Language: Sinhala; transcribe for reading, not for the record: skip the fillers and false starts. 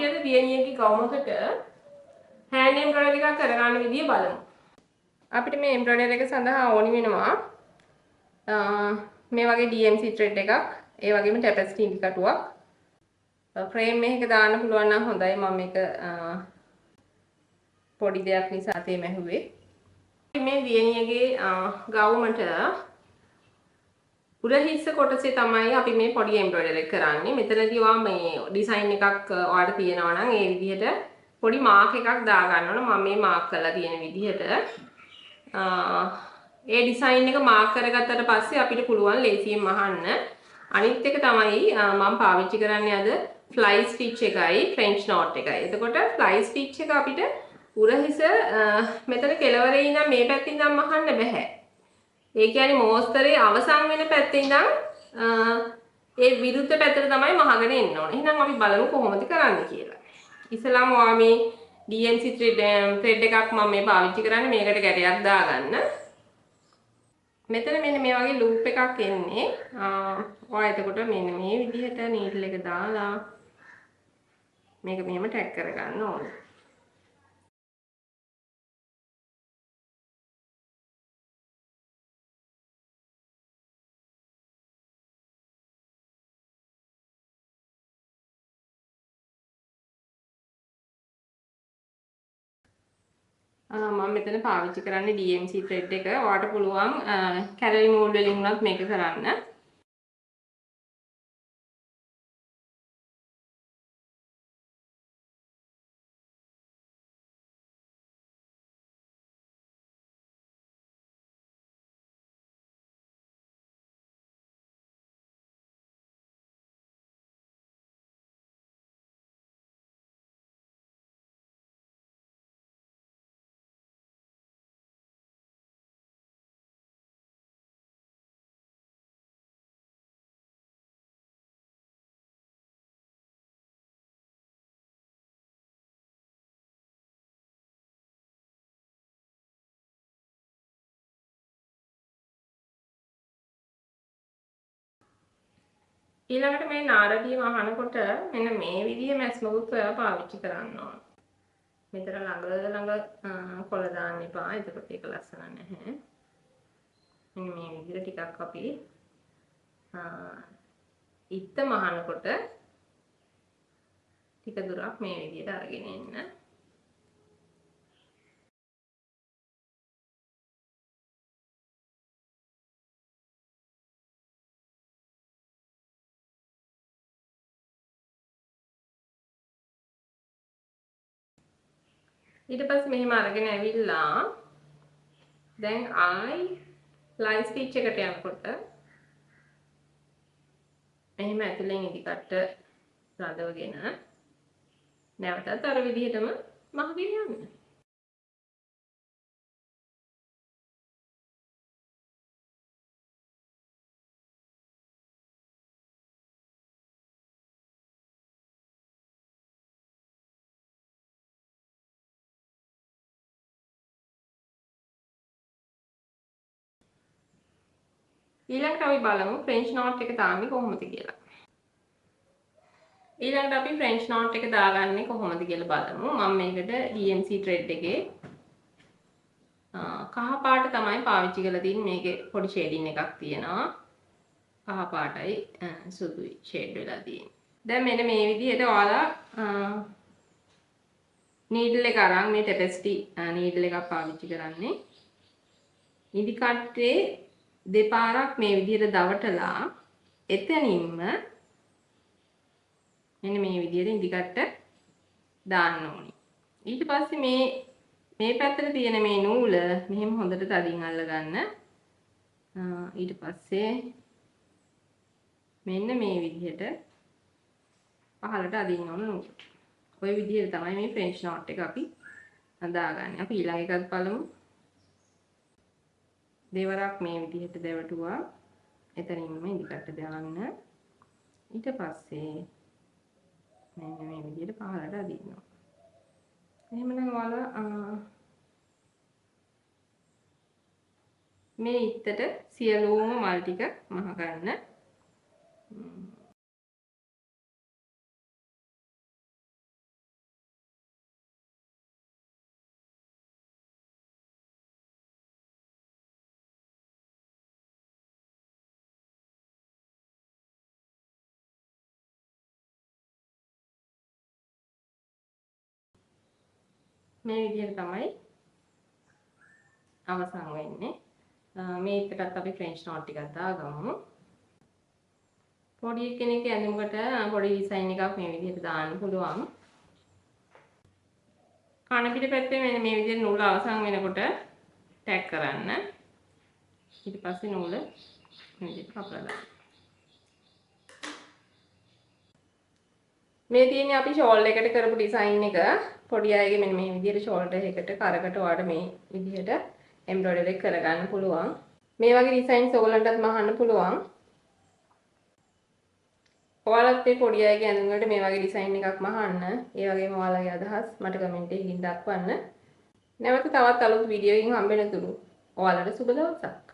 අපි අද දියණියගේ ගවුමකට hand embroidery එකක් කරගන්න විදිය බලමු. අපිට මේ embroidery එක සඳහා ඕනි වෙනවා මේ වගේ DMC thread එකක්, ඒ වගේම tapestry ඉදි කටුවක්. frame එකක දාන්න පුළුවන් නම් හොඳයි. මම මේක පොඩි දෙයක් නිසා තේ මැහුවේ. මේ දියණියගේ ගවුමට උරහිස්ස කොටසේ තමයි අපි මේ පොඩි එම්බ්‍රොයිඩරි එක කරන්නේ. මෙතනදී ඔයා මේ ඩිසයින් එකක් ඔයාලට තියෙනවා නම් ඒ විදිහට පොඩි මාක් එකක් දා ගන්න ඕන. මම මේ මාක් කරලා තියෙන විදිහට ඒ ඩිසයින් එක මාක් කරගත්තට පස්සේ අපිට පුළුවන් ලේසියෙන් මහන්න. අනිත් එක තමයි මම පාවිච්චි කරන්නේ අද fly stitch එකයි French knot එකයි. එතකොට fly stitch එක අපිට උරහිස මෙතන කෙළවරේ ඉඳන් මේ පැත්තේ ඉඳන් මහන්න බෑ. ඒ කියන්නේ මෝස්තරේ අවසන් වෙන පැත්තේ ඉඳන් ඒ විරුද්ධ පැත්තට තමයි මහගෙන එන්න ඕනේ. එහෙනම් අපි බලමු කොහොමද කරන්නේ කියලා. ඉස්සලාම ඔයා මේ DMC thread එකක් මම මේ පාවිච්චි කරන්නේ මේකට ගැටයක් දාගන්න. මෙතන මෙන්න මේ වගේ loop එකක් එන්නේ. ඔයා එතකොට මෙන්න මේ විදිහට needle එක දාලා මේක මෙහෙම ටැග් කරගන්න ඕනේ. මම මෙතන පාවිච්චි කරන්නේ DMC thread එක. ඔයාට පුළුවන් කැරලි නූල් වලින් උනත් මේක කරන්න. ඊළඟට මේ නාරදිය මහනකොට මෙන්න මේ විදිහේ මැස්මකුත් ඔයා පාවිච්චි කරන්න ඕන. මෙතන ළඟ කොළ දාන්න එපා. එතකොට ඒක ලස්සන නැහැ. මෙන්න මේ විදිහට ටිකක් අපි ඉත්ත මහනකොට ටික දුරක් මේ විදිහට අරගෙන එන්න. ඊට පස්සේ මෙහෙම අරගෙන ඇවිල්ලා දැන් ආයි fly stitch එකට යනකොට මෙහෙම ඇතුලෙන් ඉදිකට රඳවගෙන නැවතත් අර විදිහටම මහගෙන යන්න. ඊළඟට අපි බලමු French knot එක දාන්නේ කොහොමද කියලා. ඊළඟට අපි French knot එක දාගන්නේ කොහොමද කියලා බලමු. මම මේකට DMC thread එකේ කහ පාට තමයි පාවිච්චි කරලා තින්නේ. මේකේ පොඩි shading එකක් තියෙනවා. කහ පාටයි සුදුයි shade වෙලා තියෙන්නේ. දැන් මෙන්න මේ විදිහට ඔයාලා needle එක අරන් මේ tapestry needle එකක් පාවිච්චි කරන්නේ. ඉදි කට්ටේ දෙපාරක් මේ විදිහට දවටලා එතනින්ම මෙන්න මේ විදිහට ඉදි කට්ට දාන්න ඕනේ. ඊට පස්සේ මේ පැත්තට තියෙන මේ නූල මෙහෙම හොඳට තදින් අල්ල ගන්න. ඊට පස්සේ මෙන්න මේ විදිහට පහළට අදින්න ඕන නූල. ওই විදිහට තමයි මේ French knot එක අපි දාගන්නේ. අපි ඊළඟ එකත් බලමු. දෙවරක් මේ විදිහට දෙවටුවා. එතනින්ම ඉදිකට දාන්න. ඊට පස්සේ මෙන්න මේ විදිහට පහළට අදිනවා. එහෙමනම් ඔයාලා මේ ඉත්තට සියලුම මල් ටික මහ ගන්න. මේ විදිහට තමයි අවසන් වෙන්නේ. මේකටත් අපි ෆ්‍රෙන්ච් නෝට් ටිකක් දාගමු. පොඩි කෙනෙක් ඇඳුමකට පොඩි ඩිසයින් එකක් මේ විදිහට දාන්න පුළුවන්. කන පිට පැත්තේ මෙන්න මේ විදිහට නූල අවසන් වෙනකොට ටැග් කරන්න. ඊට පස්සේ නූල මේ විදිහට කපලා දාන්න. මේ තියෙන්නේ අපි ෂෝල් එකට කරපු ඩිසයින් එක. පොඩි අයගේ මෙන්න මේ විදිහට ෂෝල්ඩර් එකට කරකට ඔයාලට මේ විදිහට එම්බ්‍රොයිඩරි කරගන්න පුළුවන්. මේ වගේ ඩිසයින්ස් ඔයගලන්ටත් මහන්න පුළුවන්. ඔයාලත් මේ පොඩි අයගේ ඇඳුම් වලට මේ වගේ ඩිසයින් එකක් මහන්න. ඒ වගේම ඔයාලගේ අදහස් මට කමෙන්ට් එකකින් දක්වන්න. නැවත තවත් අලුත් වීඩියෝ එකකින් හම්බ වෙනතුරු ඔයාලට සුබ දවසක්.